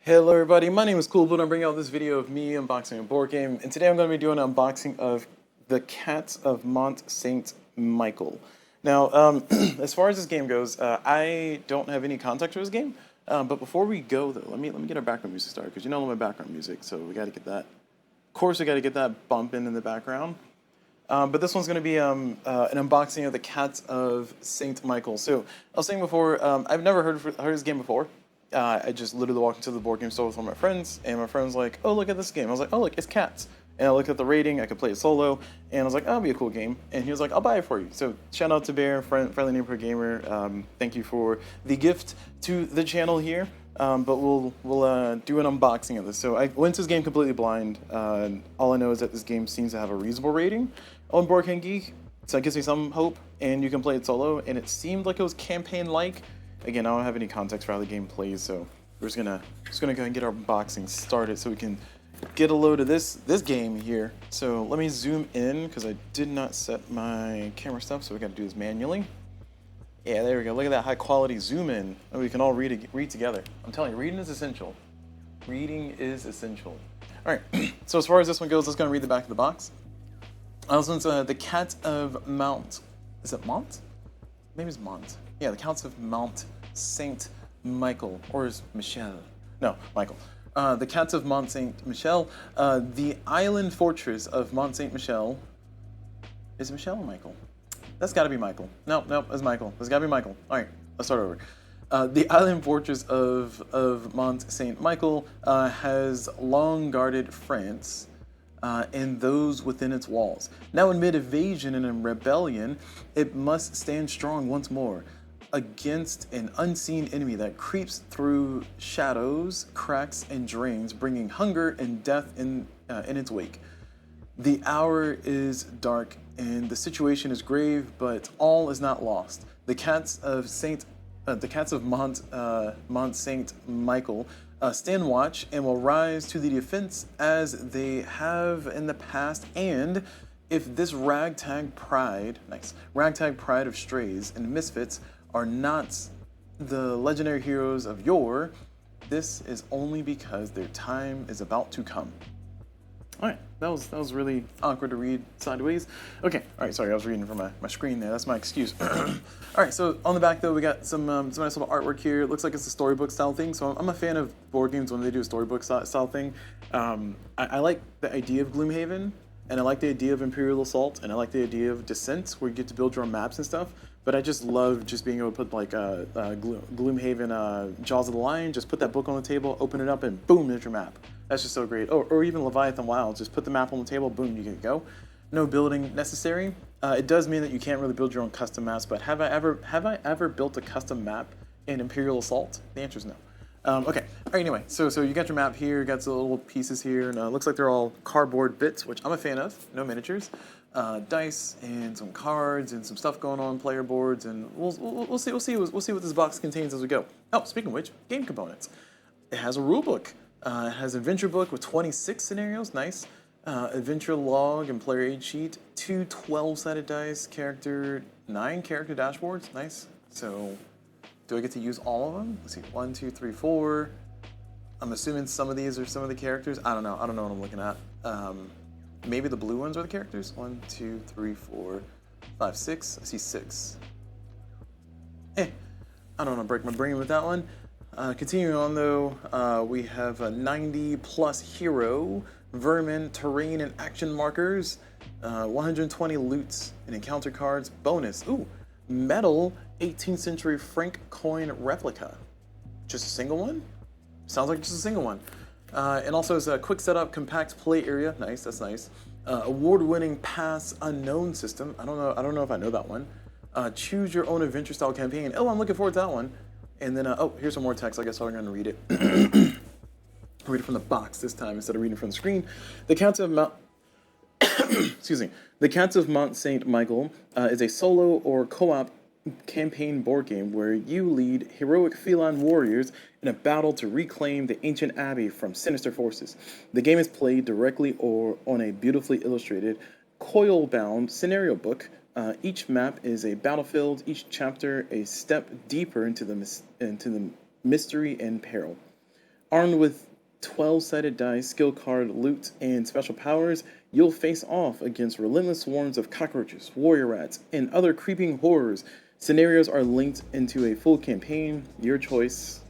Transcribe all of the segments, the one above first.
Hello everybody, my name is CulBlu and I'm bringing out this video of me unboxing a board game, and today I'm going to be doing an unboxing of The Cats of Mont Saint-Michel. Now, as far as this game goes, I don't have any context for this game, but before we go though, let me get our background music started, because you know I love my background music, so we got to get that. Of course we got to get that bumping in the background. But this one's going to be an unboxing of The Cats of Saint-Michel. So, I was saying before, I've never heard this game before. I just literally walked into the board game store with one of my friends, and my friend was like, "Oh, look at this game." I was like, "Oh, look, it's Cats." And I looked at the rating, I could play it solo, and I was like, "Oh, that'll be a cool game." And he was like, "I'll buy it for you." So shout out to Bear, friendly neighborhood gamer. Thank you for the gift to the channel here. But we'll do an unboxing of this. So I went to this game completely blind. All I know is that this game seems to have a reasonable rating on Board Game Geek, so it gives me some hope. And you can play it solo, and it seemed like it was campaign-like. Again, I don't have any context for how the game plays, so we're just gonna go and get our unboxing started so we can get a load of this game here. So let me zoom in because I did not set my camera stuff, so we got to do this manually. Yeah, there we go. Look at that high quality zoom in, and we can all read together. I'm telling you, reading is essential. Reading is essential. All right. So as far as this one goes, let's go and read the back of the box. This one's The Cat of Mount. Is it Mont? Maybe it's Mont. Yeah, The Cats of Mont Saint-Michel, or is Michel? No, Michael. The Cats of Mont Saint-Michel, the island fortress of Mont Saint-Michel. Is it Michel or Michael? That's got to be Michael. No, it's Michael. It's got to be Michael. All right, let's start over. The island fortress of Mont Saint-Michel has long guarded France and those within its walls. Now, amid invasion and in rebellion, it must stand strong once more against an unseen enemy that creeps through shadows, cracks, and drains, bringing hunger and death in its wake. The hour is dark and the situation is grave, but all is not lost. The cats of Mont Saint-Michel stand watch and will rise to the defense as they have in the past. And if this ragtag pride of strays and misfits are not the legendary heroes of yore, this is only because their time is about to come. All right, that was really awkward to read sideways. Okay, all right, sorry, I was reading from my screen there. That's my excuse. All right, so on the back though, we got some nice little artwork here. It looks like it's a storybook style thing. So I'm a fan of board games when they do a storybook style thing. I like the idea of Gloomhaven, and I like the idea of Imperial Assault, and I like the idea of Descent, where you get to build your own maps and stuff. But I just love just being able to put like Gloomhaven, Jaws of the Lion, just put that book on the table, open it up, and boom, there's your map. That's just so great. Or even Leviathan Wilds, just put the map on the table, boom, you can go. No building necessary. It does mean that you can't really build your own custom maps, but have I ever built a custom map in Imperial Assault? The answer is no. Okay. All right. Anyway, so you got your map here. You got some little pieces here, and it looks like they're all cardboard bits, which I'm a fan of. No miniatures, dice, and some cards, and some stuff going on, player boards, and we'll see what this box contains as we go. Oh, speaking of which, game components. It has a rule book. It has an adventure book with 26 scenarios. Nice. Adventure log and player aid sheet. 2 12-sided dice. 9 character dashboards. Nice. So, do I get to use all of them? Let's see. 1, 2, 3, 4. I'm assuming some of these are some of the characters. I don't know what I'm looking at. Maybe the blue ones are the characters. 1, 2, 3, 4, 5, 6. I see 6. I don't want to break my brain with that one. Continuing on though, we have a 90 plus hero, vermin, terrain, and action markers, 120 loots and encounter cards, bonus, metal 18th century Franc coin replica. Just a single one? Sounds like just a single one. And also it's a quick setup, compact play area, nice, that's nice. Award-winning pass unknown system, I don't know if I know that one. Choose your own adventure style campaign, I'm looking forward to that one. And then, here's some more text. I guess I'm going to read it. Read it from the box this time instead of reading from the screen. The Cats of Mont... Excuse me. The Cats of Mont Saint-Michel is a solo or co-op campaign board game where you lead heroic feline warriors in a battle to reclaim the ancient abbey from sinister forces. The game is played directly or on a beautifully illustrated, coil-bound scenario book. Each map is a battlefield, each chapter a step deeper into the mystery and peril. Armed with 12-sided dice, skill card, loot, and special powers, you'll face off against relentless swarms of cockroaches, warrior rats, and other creeping horrors. Scenarios are linked into a full campaign. Your choices,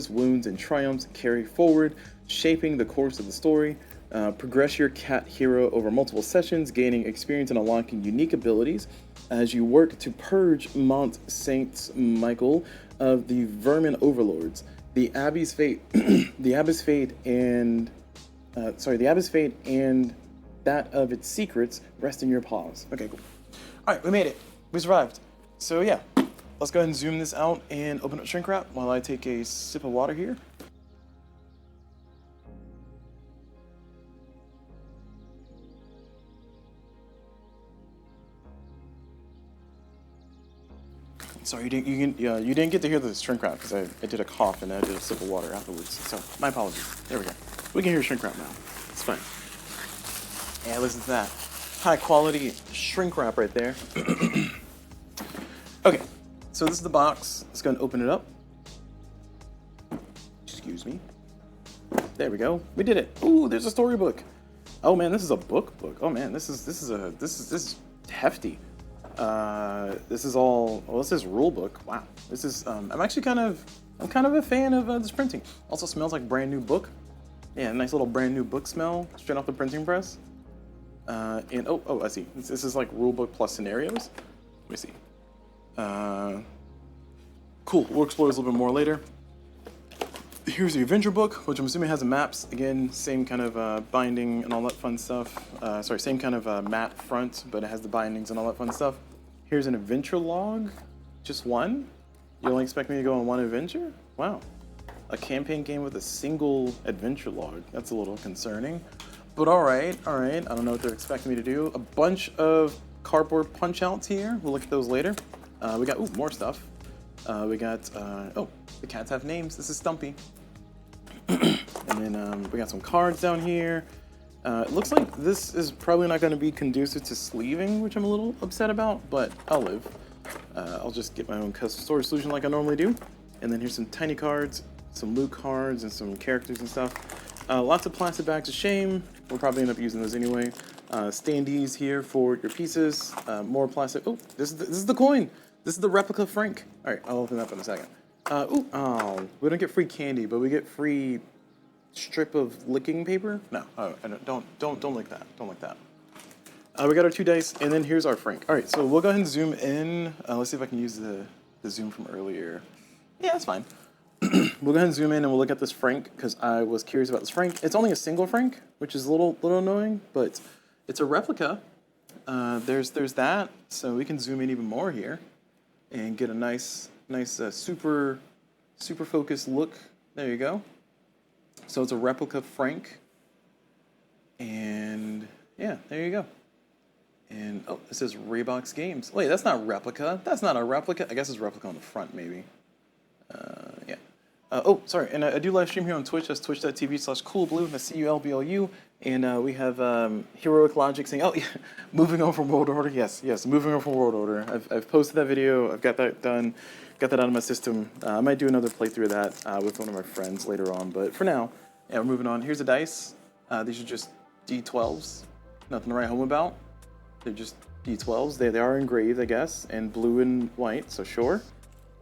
wounds, and triumphs carry forward, shaping the course of the story. Progress your cat hero over multiple sessions, gaining experience and unlocking unique abilities as you work to purge Mont Saint-Michel of the vermin overlords. The Abbey's fate, the Abbey's fate, and that of its secrets rest in your paws. Okay, cool. All right, we made it. We survived. So yeah, let's go ahead and zoom this out and open up shrink wrap while I take a sip of water here. Sorry, you didn't get to hear the shrink wrap because I did a cough and I did a sip of water afterwards. So my apologies. There we go. We can hear shrink wrap now. It's fine. Yeah, listen to that high quality shrink wrap right there. Okay, so this is the box. Let's go and open it up. Excuse me. There we go. We did it. Ooh, there's a storybook. Oh man, this is a book. Oh man, this is hefty. This is all. Well, this is rule book. Wow. This is. I'm kind of a fan of this printing. Also smells like brand new book. Yeah, nice little brand new book smell straight off the printing press. And oh, I see. This is like rule book plus scenarios. Let me see. Cool. We'll explore this a little bit more later. Here's the adventure book, which I'm assuming has the maps. Again, same kind of binding and all that fun stuff. Sorry, same kind of matte front, but it has the bindings and all that fun stuff. Here's an adventure log. Just one? You only expect me to go on one adventure? Wow. A campaign game with a single adventure log. That's a little concerning. But all right. I don't know what they're expecting me to do. A bunch of cardboard punch outs here. We'll look at those later. We got, more stuff. We got, the cats have names. This is Stumpy. And then we got some cards down here. It looks like this is probably not going to be conducive to sleeving, which I'm a little upset about, but I'll live. I'll just get my own custom storage solution like I normally do. And then here's some tiny cards, some loot cards, and some characters and stuff. Lots of plastic bags of shame. We'll probably end up using those anyway. Standees here for your pieces. More plastic. Oh, this is the coin. This is the Replica Franc. All right, I'll open that up in a second. We don't get free candy, but we get free strip of licking paper. No, don't lick that. Don't lick that. We got our 2 dice, and then here's our Franc. All right, so we'll go ahead and zoom in. Let's see if I can use the zoom from earlier. Yeah, that's fine. We'll go ahead and zoom in, and we'll look at this Franc because I was curious about this Franc. It's only a single Franc, which is a little annoying, but it's a replica. There's that, so we can zoom in even more here and get a nice super focused look. There you go. So it's a replica Franc, and yeah, there you go. And it says Raybox Games. Wait, that's not replica. That's not a replica. I guess it's replica on the front, maybe. Yeah. Sorry, and I do live stream here on Twitch. That's twitch.tv/CulBlu. That's CULBLU. And we have Heroic Logic saying, oh, yeah, moving on from World Order. Yes, moving on from World Order. I've posted that video. I've got that done. Got that out of my system. I might do another playthrough of that with one of my friends later on. But for now, yeah, we're moving on. Here's the dice. These are just D12s. Nothing to write home about. They're just D12s. They are engraved, I guess, and blue and white, so sure.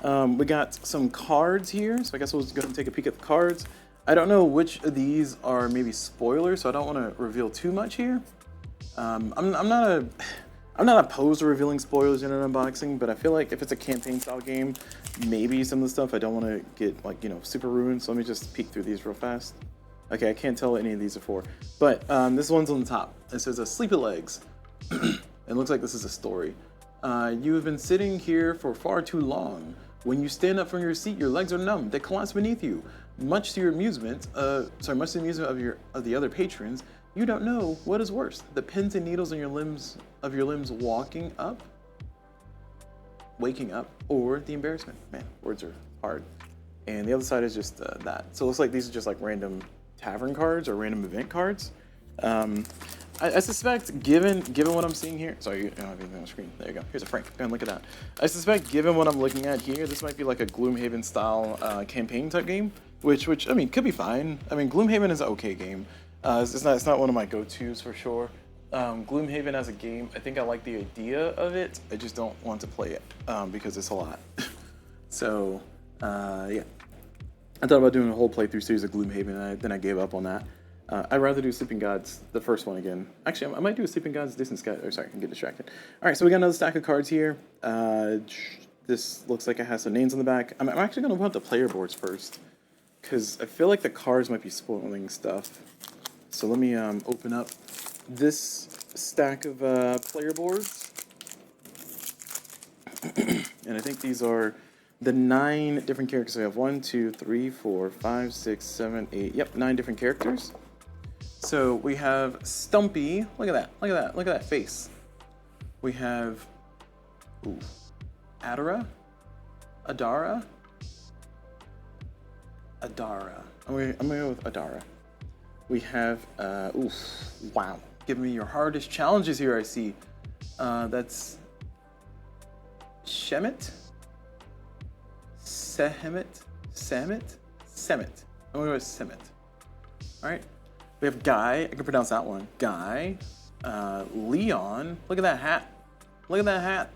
We got some cards here, so I guess we'll just go and take a peek at the cards. I don't know which of these are maybe spoilers, so I don't want to reveal too much here. I'm not opposed to revealing spoilers in an unboxing, but I feel like if it's a campaign-style game, maybe some of the stuff I don't want to get super ruined. So let me just peek through these real fast. Okay, I can't tell what any of these are for, but this one's on the top. It says "Sleepy Legs." It looks like this is a story. You have been sitting here for far too long. When you stand up from your seat, your legs are numb. They collapse beneath you. Much to the amusement of the other patrons, you don't know what is worse: the pins and needles in your limbs waking up, or the embarrassment. Man, words are hard. And the other side is just that. So it looks like these are just like random tavern cards or random event cards. I suspect, given what I'm seeing here, sorry, you don't have anything on the screen. There you go. Here's a Franc. Go and look at that. I suspect, given what I'm looking at here, this might be like a Gloomhaven style campaign type game. which I mean could be fine. I mean, Gloomhaven is an okay game. It's not one of my go-tos for sure. Gloomhaven as a game, I think I like the idea of it. I just don't want to play it because it's a lot. So yeah, I thought about doing a whole playthrough series of Gloomhaven, and then I gave up on that. I'd rather do Sleeping Gods, the first one again. Actually, I might do a Sleeping Gods Distant Sky. Oh, sorry, I can get distracted. All right, so we got another stack of cards here. This looks like it has some names on the back. I'm actually going to put the player boards first, because I feel like the cards might be spoiling stuff. So let me open up this stack of player boards. And I think these are the 9 different characters. We have 1, 2, 3, 4, 5, 6, 7, 8. Yep, 9 different characters. So we have Stumpy. Look at that. Look at that. Look at that face. We have Adara. Adara. Adara. I'm gonna go with Adara. We have wow. Give me your hardest challenges here. I see. That's Shemet. Sehemet. Samit. Semet. I'm gonna go with Semet. All right. We have Guy. I can pronounce that one. Guy. Leon. Look at that hat. Look at that hat.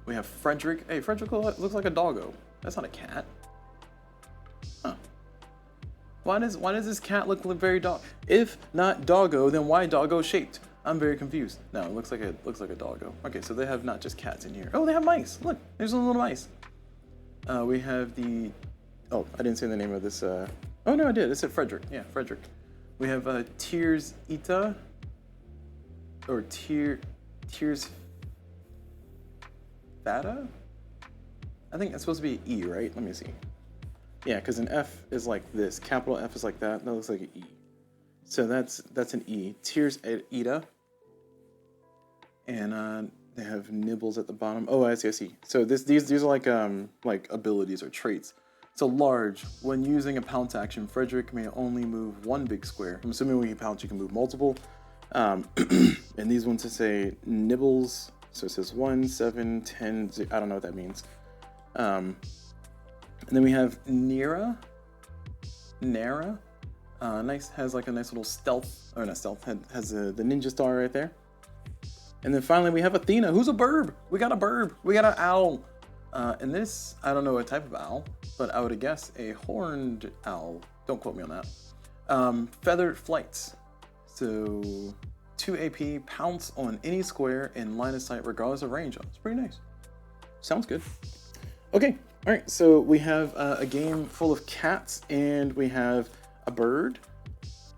We have Frederick. Hey, Frederick looks like a doggo. That's not a cat. Huh. Why does this cat look very dog? If not doggo, then why doggo shaped? I'm very confused. No, it looks like a doggo. Okay, so they have not just cats in here. Oh, they have mice. Look, there's a little mice. We have the. Oh, I didn't say the name of this. Oh no, I did. It said Frederick. Yeah, Frederick. We have Tears Ita. Or Tears Fata? I think it's supposed to be E, right? Let me see. Yeah, because an F is like this. Capital F is like that. That looks like an E. So that's an E. Tears Ita. And they have nibbles at the bottom. Oh, I see. So these are like abilities or traits. So large. When using a pounce action, Frederick may only move 1 big square. I'm assuming when you pounce, you can move multiple. And these ones say nibbles. So it says 1, 7, 10. I don't know what that means. And then we have Nara. Has like a nice little stealth, or not stealth, has the ninja star right there. And then finally we have Athena, who's a bird. We got a bird. We got an owl. And this, I don't know what type of owl, but I would guess a horned owl. Don't quote me on that. Feathered flights. So 2 AP, pounce on any square in line of sight regardless of range. It's pretty nice. Sounds good. Okay, all right, so we have a game full of cats, and we have a bird,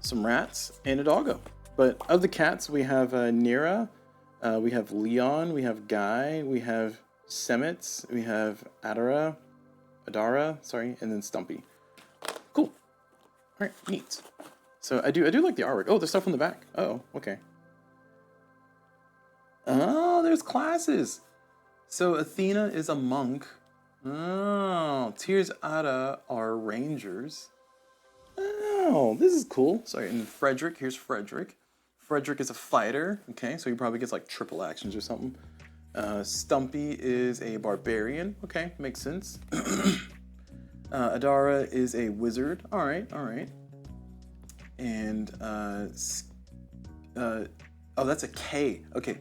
some rats, and a doggo. But of the cats, we have Nira, we have Leon, we have Guy, we have Semet, we have Adara, and then Stumpy. Cool. All right, neat. So I do like the artwork. Oh, there's stuff on the back. Oh, okay. Oh, there's classes. So Athena is a monk. Oh, Tears Ada are rangers. Oh, this is cool. Sorry, and Frederick, here's Frederick. Frederick is a fighter. Okay, so he probably gets like triple actions or something. Stumpy is a barbarian. Okay, makes sense. Adara is a wizard. All right. And oh, that's a K. Okay,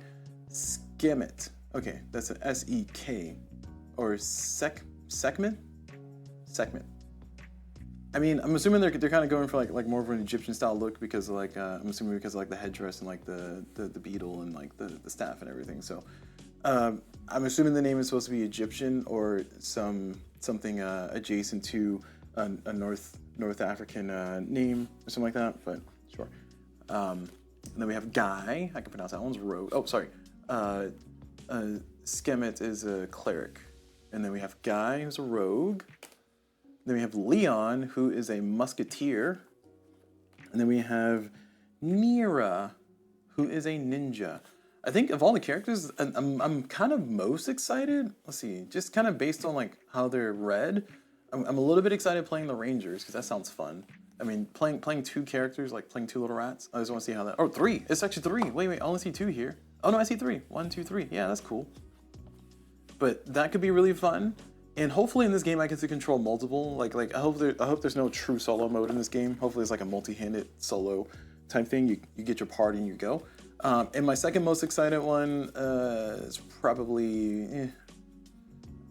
Skemet. Okay, that's an S-E-K. Or Sekhmet. I mean, I'm assuming they're kind of going for like more of an Egyptian style look because of like I'm assuming because of like the headdress and like the beetle and like the staff and everything. So I'm assuming the name is supposed to be Egyptian or something adjacent to a North African name or something like that. But sure. And then we have Guy. I can pronounce that one's Rogue. Oh, sorry. Skemet is a cleric. And then we have Guy, who's a rogue. Then we have Leon, who is a musketeer. And then we have Nira, who is a ninja. I think of all the characters, I'm kind of most excited. Let's see, just kind of based on like how they're read. I'm a little bit excited playing the Rangers because that sounds fun. I mean, playing 2 characters, like playing 2 little rats. I just want to see how that. Oh, 3. It's actually 3. Wait. I only see 2 here. Oh no, I see 3. 1, 2, 3. Yeah, that's cool. But that could be really fun. And hopefully in this game I get to control multiple. Like I hope there's no true solo mode in this game. Hopefully it's like a multi-handed solo type thing. You get your party and you go. And my second most excited one is probably,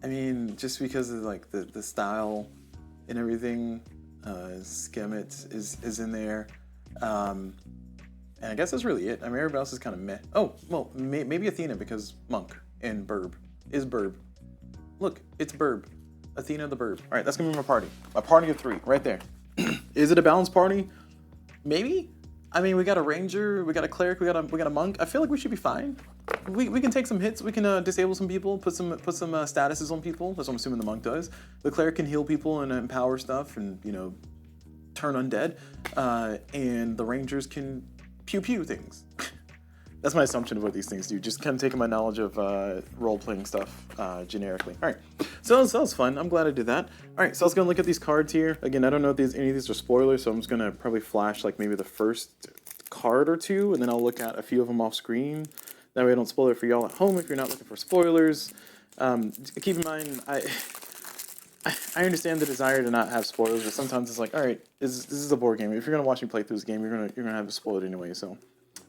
I mean, just because of like the style and everything. Skemet is in there. And I guess that's really it. I mean, everybody else is kind of meh. Oh, well, maybe Athena because Monk and Burb is Burb. Look, it's Burb. Athena the Burb. All right, that's gonna be my party. My party of 3, right there. Is it a balanced party? Maybe. I mean, we got a ranger, we got a cleric, we got a monk. I feel like we should be fine. We can take some hits. We can disable some people, put some statuses on people. That's what I'm assuming the monk does. The cleric can heal people and empower stuff, and turn undead. And the rangers can pew pew things. That's my assumption of what these things do. Just kind of taking my knowledge of role-playing stuff generically. All right, so that was fun. I'm glad I did that. All right, so I was gonna look at these cards here. Again, I don't know if any of these are spoilers, so I'm just gonna probably flash like maybe the first card or two, and then I'll look at a few of them off screen. That way I don't spoil it for y'all at home if you're not looking for spoilers. Keep in mind, I understand the desire to not have spoilers, but sometimes it's like, all right, this is a board game. If you're gonna watch me play through this game, you're gonna have it spoiled anyway, so.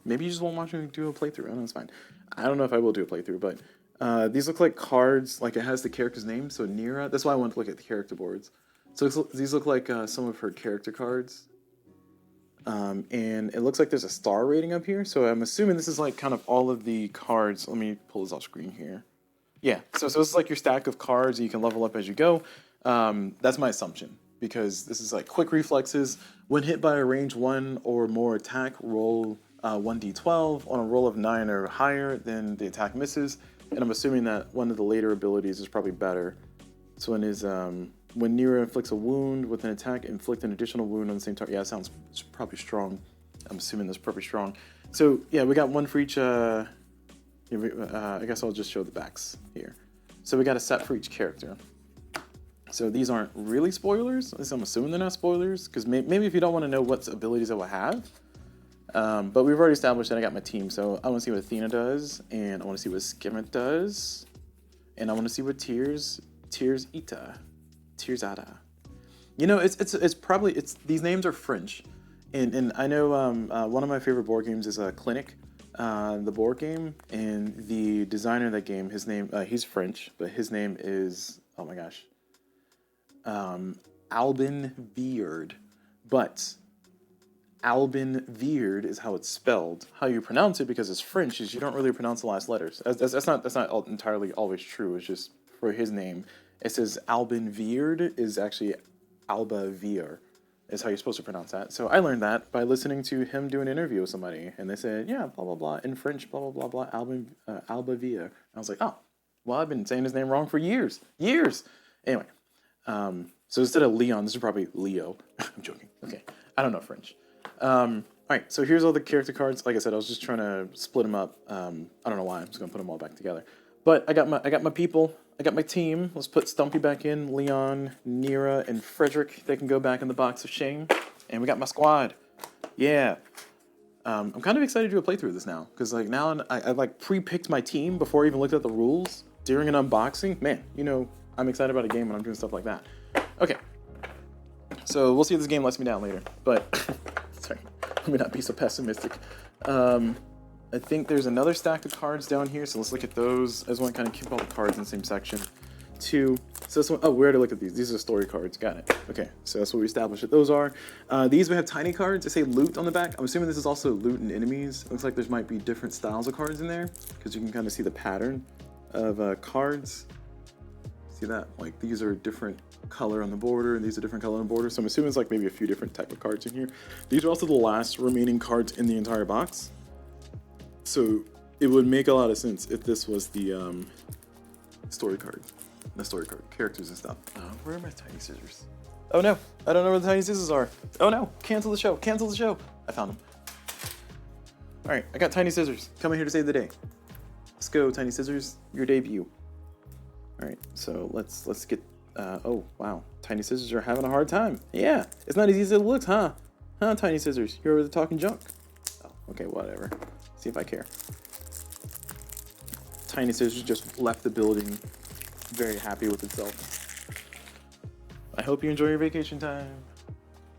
Maybe you just won't watch me do a playthrough. I know it's fine. I don't know if I will do a playthrough, but these look like cards. Like it has the character's name. So Nira. That's why I wanted to look at the character boards. So these look like some of her character cards. And it looks like there's a star rating up here. So I'm assuming this is like kind of all of the cards. Let me pull this off screen here. Yeah. So this is like your stack of cards. And you can level up as you go. That's my assumption because this is like quick reflexes. When hit by a range 1 or more attack, roll 1d12. On a roll of 9 or higher, then the attack misses. And I'm assuming that one of the later abilities is probably better. So one is when Nira inflicts a wound with an attack, inflict an additional wound on the same target. Yeah, that sounds probably strong. I'm assuming that's probably strong. So yeah, we got one for each. I guess I'll just show the backs here. So we got a set for each character. So these aren't really spoilers. At least I'm assuming they're not spoilers, because maybe if you don't want to know what abilities I will have. But we've already established that I got my team, so I want to see what Athena does, and I want to see what Skemet does, and I want to see what Tears Ita. It's probably these names are French, and I know one of my favorite board games is Clinic, the board game, and the designer of that game, his name he's French, but his name is Albin Beard, but Albin Veard is how it's spelled. How you pronounce it, because it's French, is you don't really pronounce the last letters. That's not entirely always true. It's just for his name. It says Albin Veard is actually Alba Veer, is how you're supposed to pronounce that. So I learned that by listening to him do an interview with somebody, and they said, yeah, blah blah blah in French, blah blah blah blah, Alba Veer. I was like, oh, well, I've been saying his name wrong for years. Anyway, so instead of Leon, this is probably Leo. I'm joking. Okay, I don't know French. All right, so here's all the character cards. Like I said, I was just trying to split them up. I don't know why. I'm just gonna put them all back together. But I got my people. I got my team. Let's put Stumpy back in. Leon, Nira, and Frederick. They can go back in the box of shame. And we got my squad. Yeah. I'm kind of excited to do a playthrough of this now, because like now I like pre-picked my team before I even looked at the rules during an unboxing. Man, I'm excited about a game when I'm doing stuff like that. Okay. So we'll see if this game lets me down later. But sorry, let me not be so pessimistic. I think there's another stack of cards down here, so let's look at those. I just want to kind of keep all the cards in the same section. 2. So this one, we already looked at these. These are story cards. Got it. Okay, so that's what we established that those are. These we have tiny cards. They say loot on the back. I'm assuming this is also loot and enemies. It looks like there might be different styles of cards in there, because you can kind of see the pattern of cards. See that? Like these are different color on the border, and these are different color on the border. So I'm assuming it's like maybe a few different type of cards in here. These are also the last remaining cards in the entire box. So it would make a lot of sense if this was the story card. The story card, characters and stuff. Where are my tiny scissors? Oh no, I don't know where the tiny scissors are. Oh no, cancel the show, cancel the show. I found them. All right, I got tiny scissors. Coming here to save the day. Let's go, tiny scissors, your debut. All right, so let's get, oh wow, tiny scissors are having a hard time. Yeah, it's not as easy as it looks, huh? Huh, tiny scissors, you're over the talking junk. Oh, okay, whatever. See if I care. Tiny scissors just left the building very happy with itself. hope you enjoy your vacation time.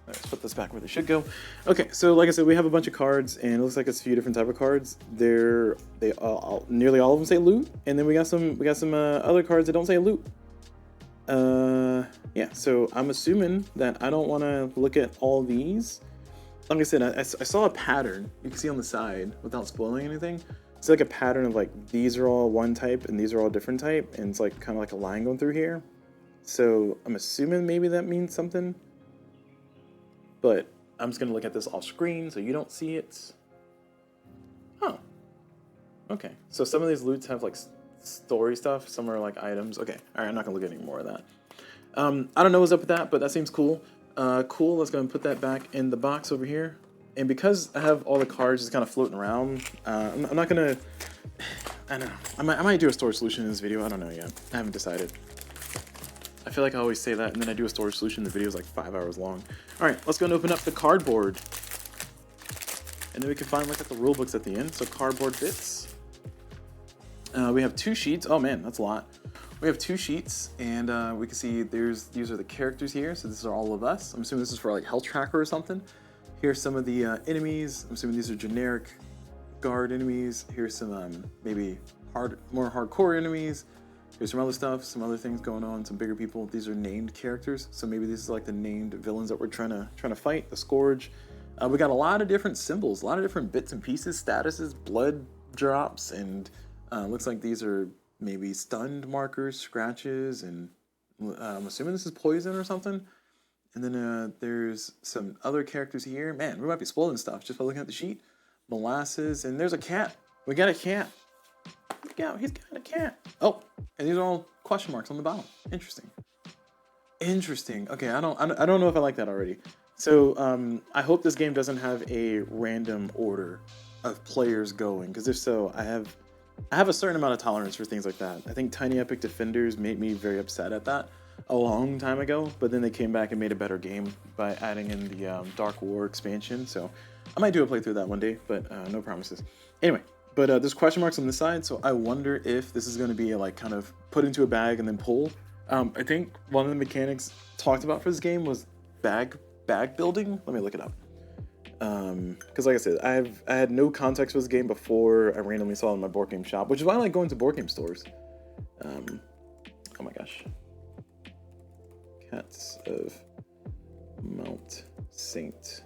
Let's put this back where they should go. Okay, so like I said, we have a bunch of cards, and it looks like it's a few different type of cards. Nearly all of them say loot, and then we got some other cards that don't say loot. Yeah, so I'm assuming that I don't want to look at all these. Like I said, I saw a pattern you can see on the side without spoiling anything. It's like a pattern of like these are all one type and these are all different type, and it's like kind of like a line going through here. So I'm assuming maybe that means something. But I'm just going to look at this off screen so you don't see it. Oh. Okay. So some of these loots have like story stuff. Some are like items. Okay. All right. I'm not going to look at any more of that. I don't know what's up with that, but that seems cool. Cool. Let's go and put that back in the box over here. And because I have all the cards just kind of floating around, I'm not going to... I don't know. I might do a storage solution in this video. I don't know yet. I haven't decided. I feel like I always say that, and then I do a storage solution, the video is like 5 hours long. Alright, let's go and open up the cardboard. And then we can find like at the rule books at the end. So cardboard bits. We have 2 sheets. Oh man, that's a lot. We have 2 sheets, and we can see these are the characters here. So this are all of us. I'm assuming this is for like health tracker or something. Here's some of the enemies. I'm assuming these are generic guard enemies. Here's some maybe more hardcore enemies. Here's some other stuff, some other things going on, some bigger people. These are named characters, so maybe these are like the named villains that we're trying to fight. The Scourge. We got a lot of different symbols, a lot of different bits and pieces, statuses, blood drops, and looks like these are maybe stunned markers, scratches, and I'm assuming this is poison or something. And then there's some other characters here. Man, we might be spoiling stuff just by looking at the sheet. Molasses, and there's a cat. We got a cat. Yeah, he's got a cat. Oh, and these are all question marks on the bottom. Interesting. Interesting. Okay, I don't know if I like that already. So I hope this game doesn't have a random order of players going, because if so, I have a certain amount of tolerance for things like that. I think Tiny Epic Defenders made me very upset at that a long time ago, but then they came back and made a better game by adding in the Dark War expansion. So I might do a playthrough of that one day, but no promises. Anyway. But there's question marks on the side, so I wonder if this is going to be like kind of put into a bag and then pull. I think one of the mechanics talked about for this game was bag building. Let me look it up. Because like I said, I had no context for this game before I randomly saw it in my board game shop, which is why I like going to board game stores. Oh my gosh. Cats of Mont Saint-Michel.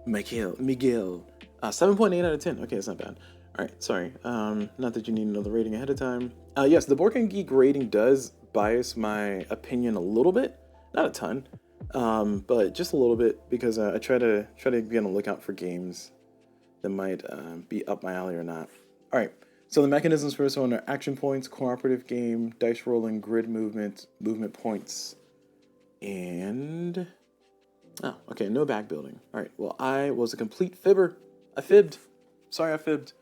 Miguel. 7.8 out of 10. Okay, that's not bad. All right, sorry. Not that you need to know the rating ahead of time. Yes, the Board Game Geek rating does bias my opinion a little bit, not a ton, but just a little bit, because I try to be on the lookout for games that might be up my alley or not. All right. So the mechanisms for this one are action points, cooperative game, dice rolling, grid movement, movement points, and... Oh, okay, no back building. All right, well, I was a complete fibber. I fibbed. Sorry, I fibbed.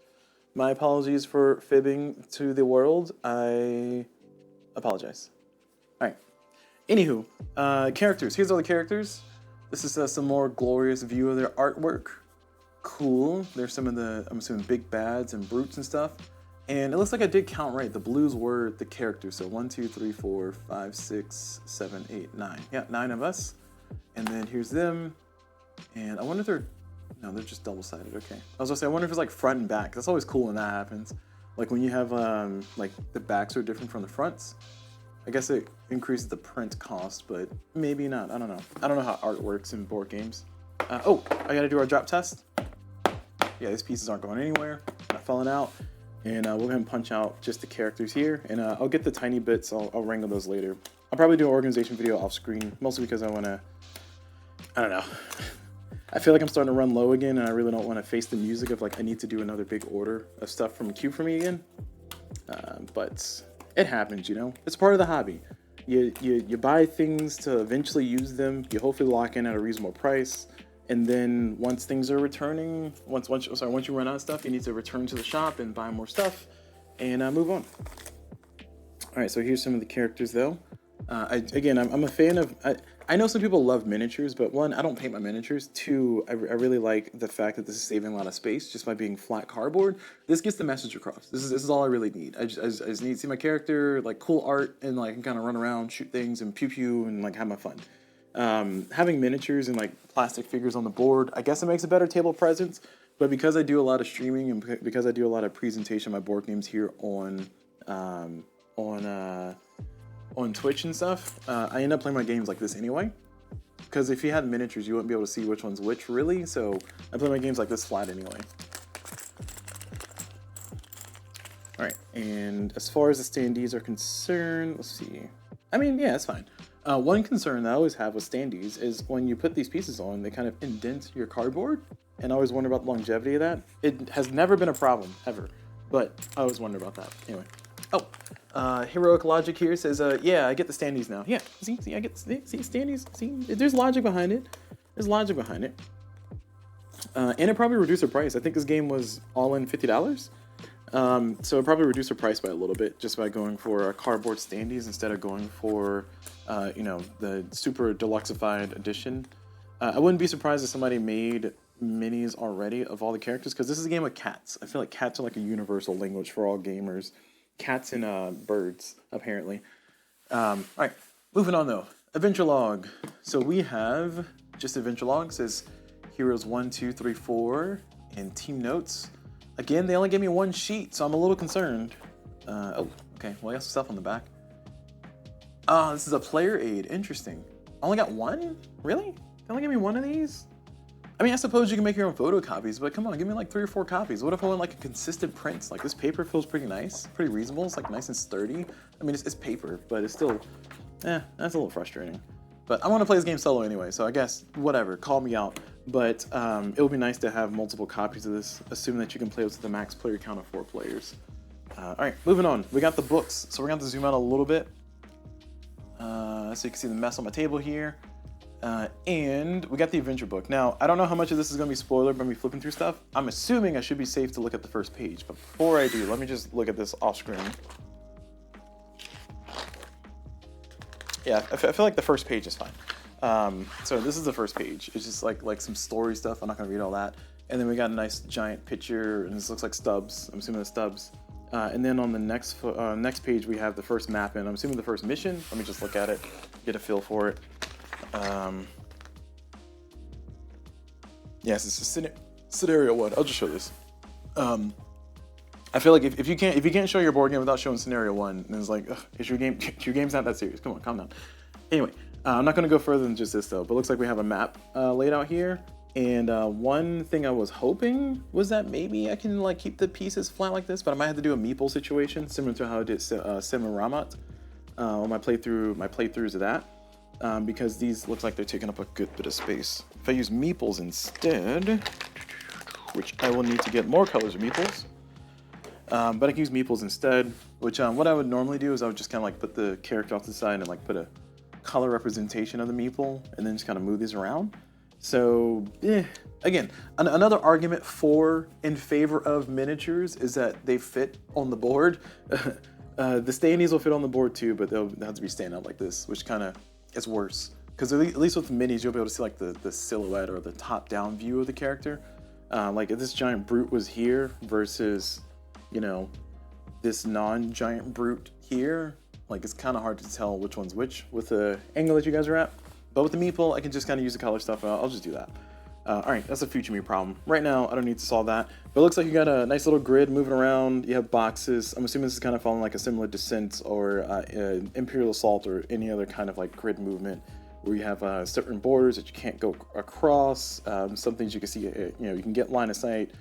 My apologies for fibbing to the world. I apologize. All right. Anywho, characters. Here's all the characters. This is some more glorious view of their artwork. Cool. There's some of the, I'm assuming, big bads and brutes and stuff. And it looks like I did count right. The blues were the characters. So 1, 2, 3, 4, 5, 6, 7, 8, 9. Yeah, 9 of us. And then here's them. And I wonder if they're... No, they're just double-sided. Okay. I was gonna say, I wonder if it's like front and back. That's always cool when that happens. Like when you have like the backs are different from the fronts. I guess it increases the print cost, but maybe not. I don't know. I don't know how art works in board games. Oh, I gotta do our drop test. Yeah, these pieces aren't going anywhere. Not falling out. And we'll go ahead and punch out just the characters here. And I'll get the tiny bits. I'll wrangle those later. I'll probably do an organization video off screen, mostly because I want to... I don't know. I feel like I'm starting to run low again, and I really don't want to face the music of like I need to do another big order of stuff from Q for me again. But it happens, you know. It's part of the hobby. You buy things to eventually use them. You hopefully lock in at a reasonable price, and then once things are returning, once you run out of stuff, you need to return to the shop and buy more stuff, and move on. All right, so here's some of the characters though. I'm a fan of. I know some people love miniatures, but one, I don't paint my miniatures. Two, I really like the fact that this is saving a lot of space just by being flat cardboard. This gets the message across. This is all I really need. I just need to see my character, like cool art, and like I can kind of run around, shoot things, and pew pew, and like have my fun. Having miniatures and like plastic figures on the board, I guess it makes a better table presence. But because I do a lot of streaming and because I do a lot of presentation of my board games here on Twitch and stuff, I end up playing my games like this anyway. Because if you had miniatures, you wouldn't be able to see which one's which, really. So I play my games like this flat anyway. All right, and as far as the standees are concerned, let's see. I mean, yeah, it's fine. One concern that I always have with standees is when you put these pieces on, they kind of indent your cardboard. And I always wonder about the longevity of that. It has never been a problem, ever. But I always wonder about that. Anyway. Oh, Heroic Logic here says, yeah, I get the standees now. Yeah, see, I get, see, standees, see, there's logic behind it. There's logic behind it. And it probably reduced the price. I think this game was all in $50. So it probably reduced the price by a little bit just by going for cardboard standees instead of going for, the super deluxeified edition. I wouldn't be surprised if somebody made minis already of all the characters, because this is a game of cats. I feel like cats are like a universal language for all gamers. Cats and birds, apparently. All right, moving on though. Adventure log. So we have just adventure log. It says heroes 1, 2, 3, 4, and team notes. Again, they only gave me one sheet, so I'm a little concerned. Oh, okay. Well, I got some stuff on the back. Oh, this is a player aid. Interesting. I only got one? Really? They only gave me one of these? I mean, I suppose you can make your own photocopies, but come on, give me like 3 or 4 copies. What if I want like a consistent print? Like this paper feels pretty nice, pretty reasonable. It's like nice and sturdy. I mean, it's paper, but it's still, that's a little frustrating. But I want to play this game solo anyway, so I guess whatever, call me out. But it would be nice to have multiple copies of this, assuming that you can play with the max player count of 4 players. All right, moving on. We got the books, so we're going to have to zoom out a little bit. So you can see the mess on my table here. And we got the adventure book. Now, I don't know how much of this is going to be spoiler by me flipping through stuff. I'm assuming I should be safe to look at the first page. But before I do, let me just look at this off screen. Yeah, I feel like the first page is fine. So this is the first page. It's just like some story stuff. I'm not going to read all that. And then we got a nice giant picture, and this looks like stubs. I'm assuming it's stubs. And then on the next page, we have the first map, and I'm assuming the first mission. Let me just look at it, get a feel for it. Yes, it's a scenario 1. I'll just show this. I feel like if you can't show your board game without showing scenario 1, then it's like, ugh, your game's not that serious. Come on, calm down. Anyway, I'm not going to go further than just this though. But it looks like we have a map laid out here. And one thing I was hoping was that maybe I can like keep the pieces flat like this, but I might have to do a meeple situation similar to how I did Sim and Ramat on my playthroughs of that. Because these looks like they're taking up a good bit of space. If I use meeples instead, which I will need to get more colors of meeples, but I can use meeples instead, which what I would normally do is I would just kind of like put the character off to the side and like put a color representation of the meeple and then just kind of move these around. So, again, another argument in favor of miniatures is that they fit on the board. The standees will fit on the board too, but they'll have to be standing up like this, which kind of is worse. Because at least with minis, you'll be able to see like the silhouette or the top-down view of the character. Like if this giant brute was here versus, this non-giant brute here, like it's kind of hard to tell which one's which with the angle that you guys are at. But with the meeple, I can just kind of use the color stuff. I'll just do that. All right, that's a future me problem. Right now, I don't need to solve that. But it looks like you got a nice little grid moving around. You have boxes. I'm assuming this is kind of following like a similar Descent or Imperial Assault or any other kind of like grid movement where you have certain borders that you can't go across. Some things you can see, you can get line of sight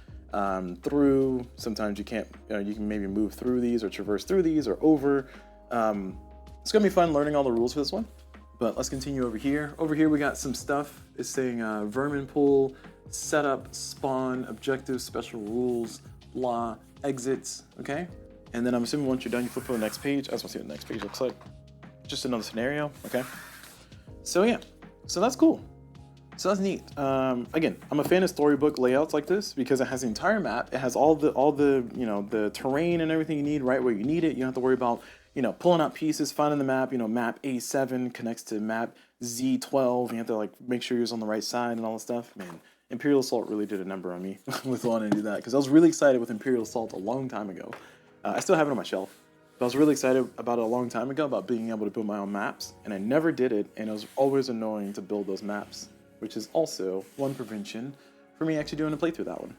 through. Sometimes you can't, you can maybe move through these or traverse through these or over. It's gonna be fun learning all the rules for this one. But let's continue over here. Over here we got some stuff. It's saying vermin pool, setup, spawn, objectives, special rules, blah, exits, okay? And then I'm assuming once you're done, you flip to the next page. I just want to see what the next page looks like. Just another scenario, okay? So yeah, so that's cool. So that's neat. Again, I'm a fan of storybook layouts like this because it has the entire map. It has all the the terrain and everything you need right where you need it. You don't have to worry about pulling out pieces, finding the map. Map A7 connects to map Z12. You have to like make sure you're on the right side and all that stuff. Man, Imperial Assault really did a number on me with wanting to do that, because I was really excited with Imperial Assault a long time ago. I still have it on my shelf, but I was really excited about it a long time ago about being able to build my own maps, and I never did it, and it was always annoying to build those maps, which is also one prevention for me actually doing a playthrough of that one.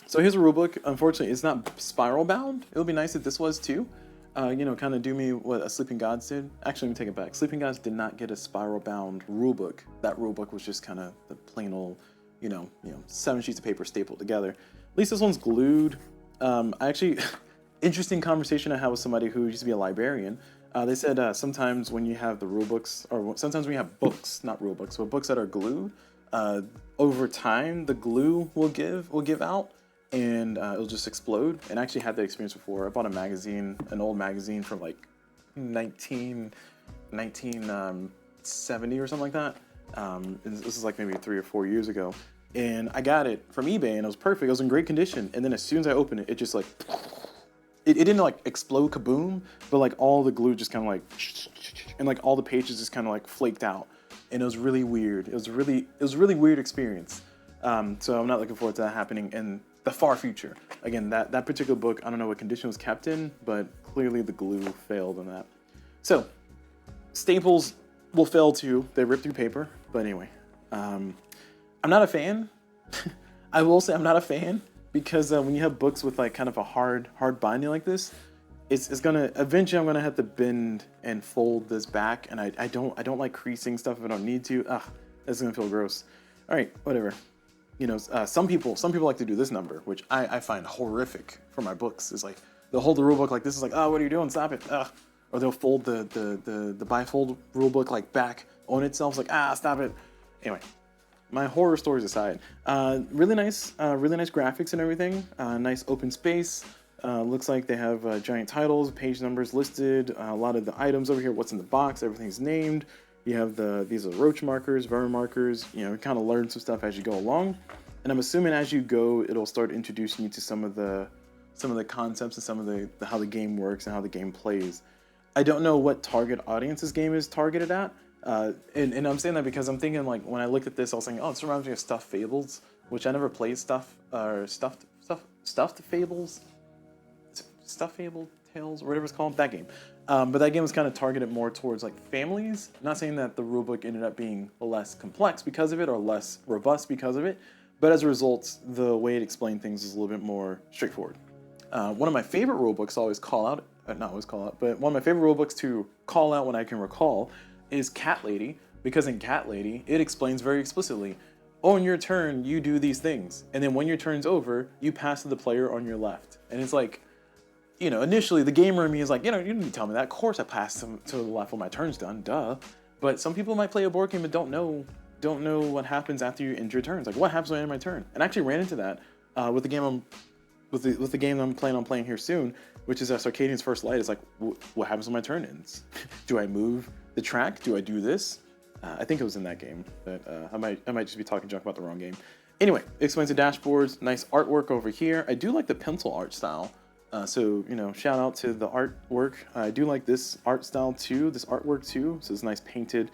So here's a rulebook. Unfortunately, it's not spiral bound. It would be nice if this was too. Kind of do me what a Sleeping Gods did. Actually, let me take it back. Sleeping Gods did not get a spiral bound rulebook. That rulebook was just kind of the plain old, 7 sheets of paper stapled together. At least this one's glued. I actually, interesting conversation I had with somebody who used to be a librarian. They said sometimes when you have the rulebooks, or sometimes when you have books, not rulebooks, but books that are glued, over time the glue will give out, and it'll just explode. And I actually had that experience before. I bought a magazine, an old magazine from like 1970 or something like that. This is like maybe 3 or 4 years ago. And I got it from eBay, and it was perfect. It was in great condition. And then as soon as I opened it, it just like, it didn't like explode kaboom, but like all the glue just kind of like, and like all the pages just kind of like flaked out. And it was really weird. It was a really weird experience. So I'm not looking forward to that happening in the far future. Again, that particular book, I don't know what condition it was kept in, but clearly the glue failed on that. So staples will fail too. They rip through paper. But anyway, I'm not a fan. I will say I'm not a fan, because when you have books with like kind of a hard binding like this, it's gonna eventually, I'm gonna have to bend and fold this back, and I don't like creasing stuff if I don't need to. That's gonna feel gross. All right, whatever. Some people like to do this number, which I find horrific for my books. Is like they'll hold the rule book like this, is like, oh, what are you doing? Stop it. Or they'll fold the bifold rule book like back on itself. It's like, stop it. Anyway, my horror stories aside, really nice graphics and everything. Nice open space. Looks like they have giant titles, page numbers listed. A lot of the items over here, what's in the box, everything's named. You have these are roach markers, vermin markers. You kind of learn some stuff as you go along. And I'm assuming as you go, it'll start introducing you to some of the concepts and some of the how the game works and how the game plays. I don't know what target audience this game is targeted at. And I'm saying that because I'm thinking, like, when I looked at this, I was thinking, oh, this reminds me of Stuffed Fables, which I never played. Stuffed Fables, Stuffed Fable Tales, or whatever it's called, that game. But that game was kind of targeted more towards like families. I'm not saying that the rulebook ended up being less complex because of it or less robust because of it, but as a result, the way it explained things is a little bit more straightforward. One of my favorite rulebooks to always call out, not always call out, but one of my favorite rulebooks to call out when I can recall is Cat Lady, because in Cat Lady, it explains very explicitly, on your turn, you do these things. And then when your turn's over, you pass to the player on your left. And it's like, initially the gamer in me is like, you didn't need to tell me that. Of course I pass them to the left when my turn's done, duh. But some people might play a board game and don't know what happens after you end your turns. Like, what happens when I end my turn? And I actually ran into that with the game I'm planning on playing here soon, which is Circadian's First Light. It's like, what happens when my turn ends? Do I move the track? Do I do this? I think it was in that game, but I might just be talking junk about the wrong game. Anyway, it explains the dashboards. Nice artwork over here. I do like the pencil art style. So shout out to the artwork. I do like this art style too, this artwork too. So it's nice painted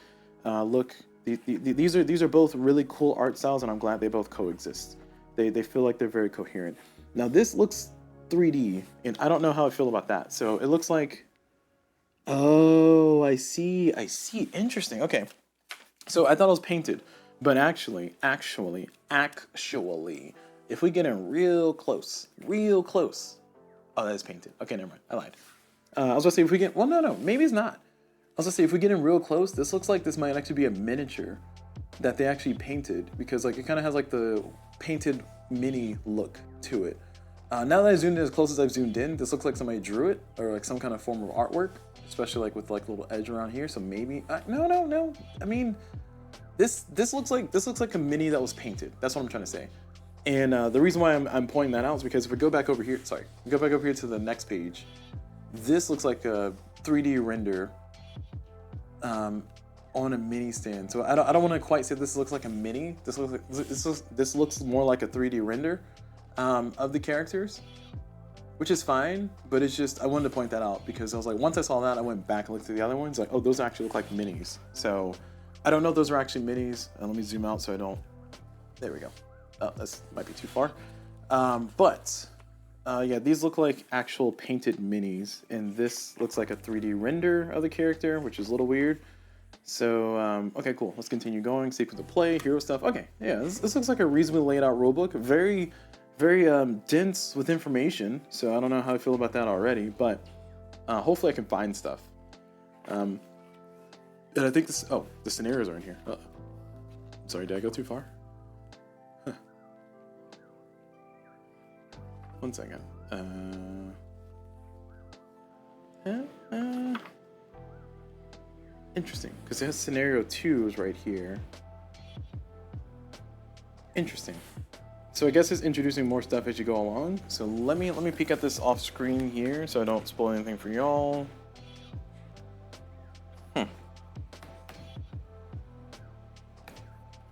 look. These are both really cool art styles, and I'm glad they both coexist. They feel like they're very coherent. Now this looks 3D, and I don't know how I feel about that. So it looks like, oh, I see. Interesting. Okay. So I thought it was painted, but actually, if we get in real close. Oh, that is painted. Okay, never mind. I lied. I was gonna say if we get, well, no, maybe it's not. I was gonna say if we get in real close, this looks like this might actually be a miniature that they actually painted, because like it kind of has like the painted mini look to it. Now that I zoomed in as close as I've zoomed in, this looks like somebody drew it, or like some kind of form of artwork, especially like with like a little edge around here. So maybe no. I mean, this looks like a mini that was painted. That's what I'm trying to say. And the reason why I'm pointing that out is because if we go back over here, to the next page, this looks like a 3D render on a mini stand. So I don't want to quite say this looks like a mini. This looks more like a 3D render of the characters. which is fine, but it's just, I wanted to point that out because I was like, once I saw that, I went back and looked at the other ones, like, oh, those actually look like minis. So I don't know if those are actually minis. Let me zoom out so I don't, there we go. Oh, this might be too far. Yeah, these look like actual painted minis, and this looks like a 3D render of the character, which is a little weird. So, okay, cool. Let's continue going. Sequence of play, hero stuff. Okay, yeah, this looks like a reasonably laid out rulebook. Very, very dense with information. So I don't know how I feel about that already, but hopefully I can find stuff. And I think this. Oh, the scenarios are in here. Sorry, did I go too far? Huh. 1 second. Interesting, because it has scenario 2 is right here. Interesting. So I guess it's introducing more stuff as you go along. So let me peek at this off screen here so I don't spoil anything for y'all.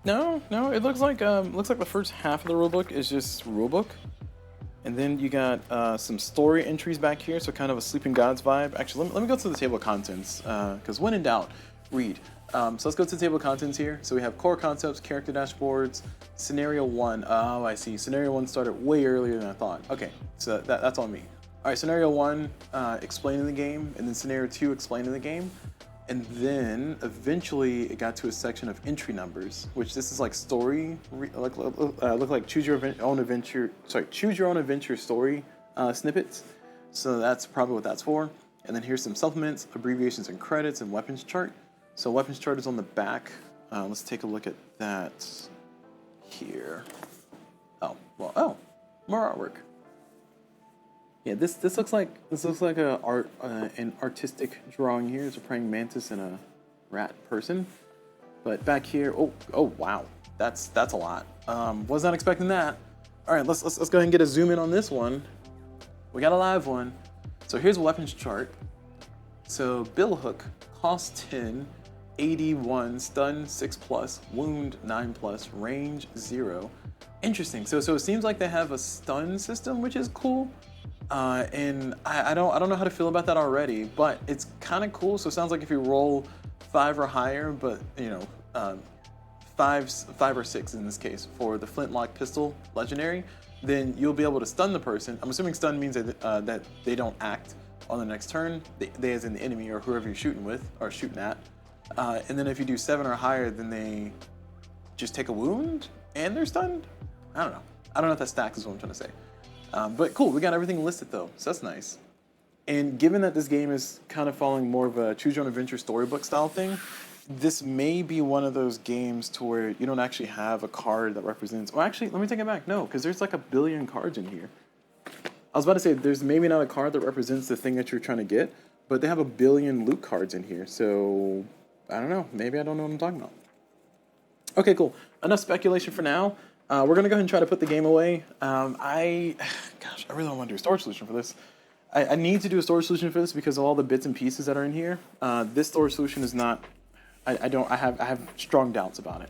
No, it looks like the first half of the rulebook is just rulebook. And then you got some story entries back here, so kind of a Sleeping Gods vibe. Actually, let me go to the table of contents, because when in doubt, read. So let's go to the table of contents here. So we have core concepts, character dashboards, scenario 1. Oh, I see. Scenario 1 started way earlier than I thought. Okay, so that's on me. All right, scenario 1, explaining the game, and then scenario 2, explaining the game. And then eventually it got to a section of entry numbers, which this is like story, look like choose your own adventure story snippets. So that's probably what that's for. And then here's some supplements, abbreviations and credits, and weapons chart. So weapons chart is on the back. Let's take a look at that here. Oh, well, oh, more artwork. Yeah, this looks like an artistic drawing here. It's a praying mantis and a rat person. But back here, oh wow, that's a lot. Was not expecting that. All right, let's go ahead and get a zoom in on this one. We got a live one. So here's a weapons chart. So billhook, cost 10, 81, stun 6+, wound 9+, range 0. Interesting. So it seems like they have a stun system, which is cool. And I don't know how to feel about that already, but it's kind of cool. So it sounds like if you roll 5 or higher, but you know, 5 or 6 in this case for the flintlock pistol legendary, then you'll be able to stun the person. I'm assuming stun means that they don't act on the next turn. They as in the enemy or whoever you're shooting with or shooting at. And then if you do 7 or higher, then they just take a wound and they're stunned. I don't know if that stacks is what I'm trying to say. But cool, we got everything listed though, so that's nice. And given that this game is kind of following more of a choose your own adventure storybook style thing, this may be one of those games to where you don't actually have a card that represents, well actually, let me take it back, no, because there's like 1 billion cards in here. I was about to say, there's maybe not a card that represents the thing that you're trying to get, but they have 1 billion loot cards in here, so I don't know, maybe I don't know what I'm talking about. Okay, cool, enough speculation for now. We're going to go ahead and try to put the game away. I really don't want to do a storage solution for this. I need to do a storage solution for this because of all the bits and pieces that are in here. This storage solution is not, I have strong doubts about it.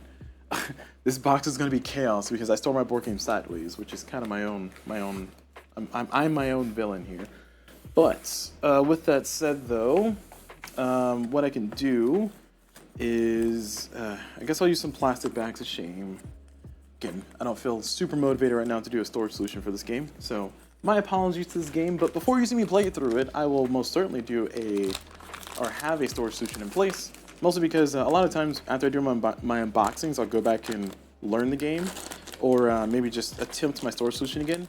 This box is going to be chaos because I store my board game sideways, which is kind of my own, I'm my own villain here. But with that said though, what I can do is, I guess I'll use some plastic bags of shame. Again, I don't feel super motivated right now to do a storage solution for this game, so my apologies to this game, but before you see me play through it, I will most certainly have a storage solution in place, mostly because a lot of times after I do my unboxings, I'll go back and learn the game, or maybe just attempt my storage solution again,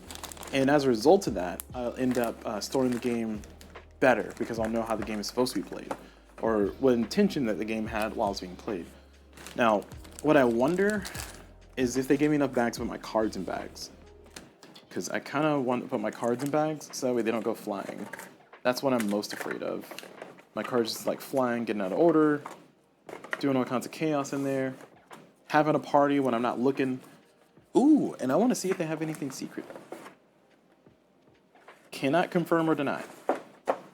and as a result of that, I'll end up storing the game better, because I'll know how the game is supposed to be played, or what intention that the game had while it's being played. Now, what I wonder is if they gave me enough bags to put my cards in bags. Because I kind of want to put my cards in bags so that way they don't go flying. That's what I'm most afraid of. My cards just like flying, getting out of order, doing all kinds of chaos in there, having a party when I'm not looking. Ooh, and I want to see if they have anything secret. Cannot confirm or deny.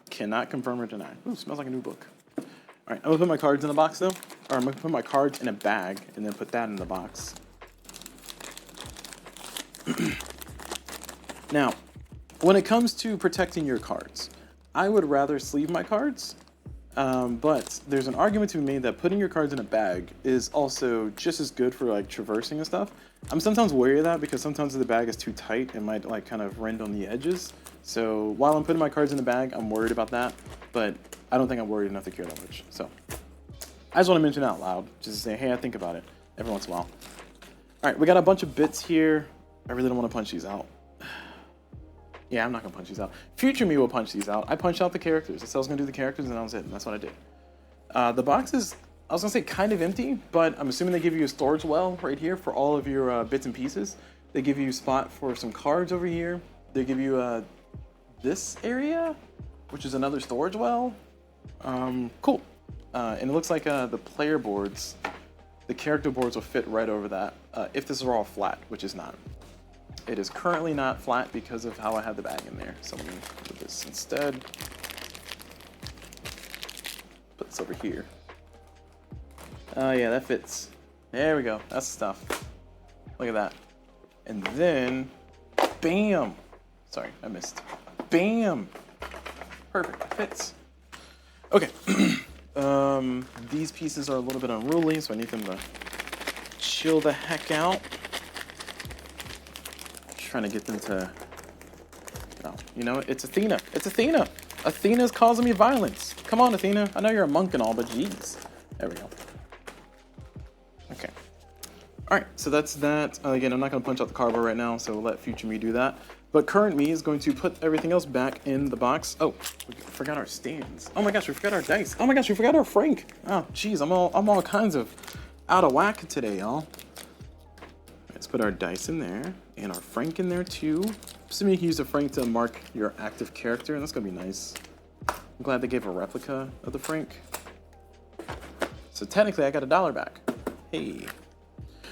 Cannot confirm or deny. Ooh, smells like a new book. All right, I'm gonna put my cards in the box though. Or I'm gonna put my cards in a bag and then put that in the box. Now, when it comes to protecting your cards, I would rather sleeve my cards, but there's an argument to be made that putting your cards in a bag is also just as good for like traversing and stuff. I'm sometimes wary of that because sometimes the bag is too tight and might like kind of rend on the edges. So while I'm putting my cards in the bag, I'm worried about that, but I don't think I'm worried enough to care that much. So I just want to mention it out loud, just to say, hey, I think about it every once in a while. All right, we got a bunch of bits here. I really don't want to punch these out. Yeah, I'm not going to punch these out. Future me will punch these out. I punched out the characters. I said I was going to do the characters, and that was it. And that's what I did. The box is, I was going to say kind of empty, but I'm assuming they give you a storage well right here for all of your bits and pieces. They give you a spot for some cards over here. They give you this area, which is another storage well. Cool. And it looks like the player boards, the character boards will fit right over that if this are all flat, which is not. It is currently not flat because of how I have the bag in there. So let me do this instead. Put this over here. Oh yeah, that fits. There we go. That's the stuff. Look at that. And then, bam. Sorry, I missed. Bam. Perfect. It fits. Okay. These pieces are a little bit unruly, so I need them to chill the heck out. Trying to get them to, no, you know, it's Athena. It's Athena. Athena's causing me violence. Come on, Athena. I know you're a monk and all, but geez. There we go. Okay. All right, so that's that. Again, I'm not going to punch out the cardboard right now, so we'll let future me do that. But current me is going to put everything else back in the box. Oh, we forgot our stands. Oh my gosh, we forgot our dice. Oh my gosh, we forgot our Frank. Oh, geez, I'm all kinds of out of whack today, y'all. Let's put our dice in there and our Frank in there too. Assuming you can use the Frank to mark your active character, and that's gonna be nice. I'm glad they gave a replica of the Frank. So technically I got $1 back. Hey.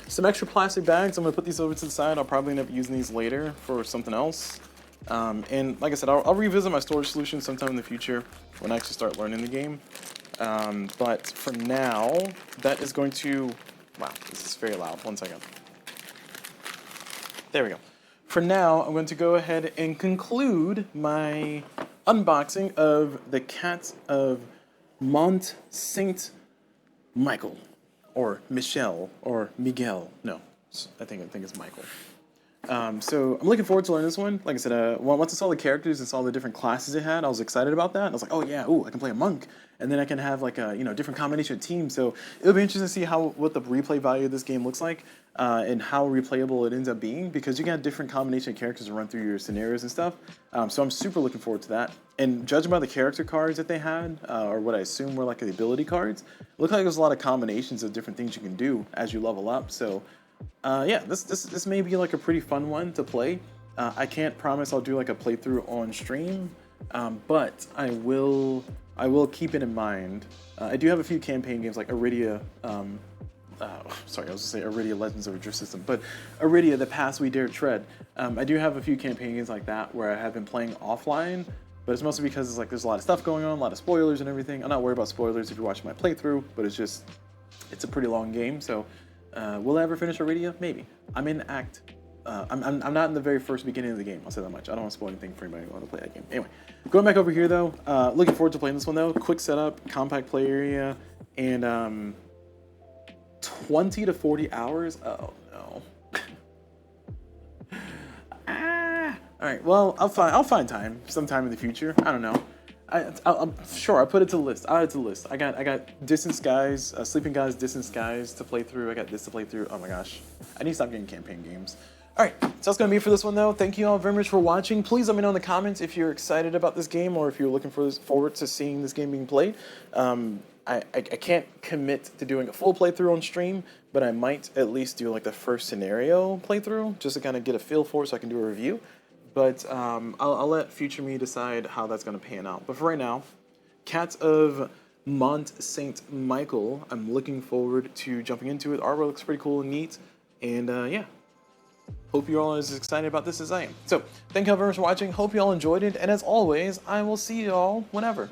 Some extra plastic bags. I'm gonna put these over to the side. I'll probably end up using these later for something else. And like I said, I'll revisit my storage solution sometime in the future when I actually start learning the game. But for now, that is going to, wow, this is very loud. One second. There we go. For now, I'm going to go ahead and conclude my unboxing of the Cat of Mont Saint-Michel, or Michel, or Miguel. No, I think it's Michael. So I'm looking forward to learning this one. Like I said, once I saw the characters and saw the different classes it had, I was excited about that. I was like, oh yeah, ooh, I can play a monk, and then I can have like a different combination of teams. So it'll be interesting to see what the replay value of this game looks like, and how replayable it ends up being, because you can have different combination of characters to run through your scenarios and stuff. So I'm super looking forward to that. And judging by the character cards that they had, or what I assume were like the ability cards, it looked like there's a lot of combinations of different things you can do as you level up. So. Yeah, this may be like a pretty fun one to play. I can't promise I'll do like a playthrough on stream, but I will keep it in mind. I do have a few campaign games like Iridia. Sorry, I was gonna say Iridia Legends of a Drift System, but Iridia: The Paths We Dare Tread. I do have a few campaign games like that where I have been playing offline, but it's mostly because it's like there's a lot of stuff going on, a lot of spoilers and everything. I'm not worried about spoilers if you're watching my playthrough, but it's a pretty long game, so. Will I ever finish Iridia? Maybe. I'm in Act. I'm not in the very first beginning of the game. I'll say that much. I don't want to spoil anything for anybody who wants to play that game. Anyway, going back over here though. Looking forward to playing this one though. Quick setup, compact play area, and 20 to 40 hours. Oh no. All right. Well, I'll find time sometime in the future. I don't know. I'm sure I put it to the list. I added to the list. I got Distant Skies, Sleeping Gods, Distant Skies to play through. I got this to play through. Oh my gosh, I need to stop getting campaign games. All right, so that's gonna be it for this one though. Thank you all very much for watching. Please let me know in the comments if you're excited about this game or if you're looking forward to seeing this game being played. I can't commit to doing a full playthrough on stream, but I might at least do like the first scenario playthrough just to kind of get a feel for it so I can do a review. But I'll let future me decide how that's going to pan out. But for right now, Cat of Mont Saint-Michel, I'm looking forward to jumping into it. Artwork looks pretty cool and neat. And yeah, hope you're all as excited about this as I am. So thank you all very much for watching. Hope you all enjoyed it. And as always, I will see you all whenever.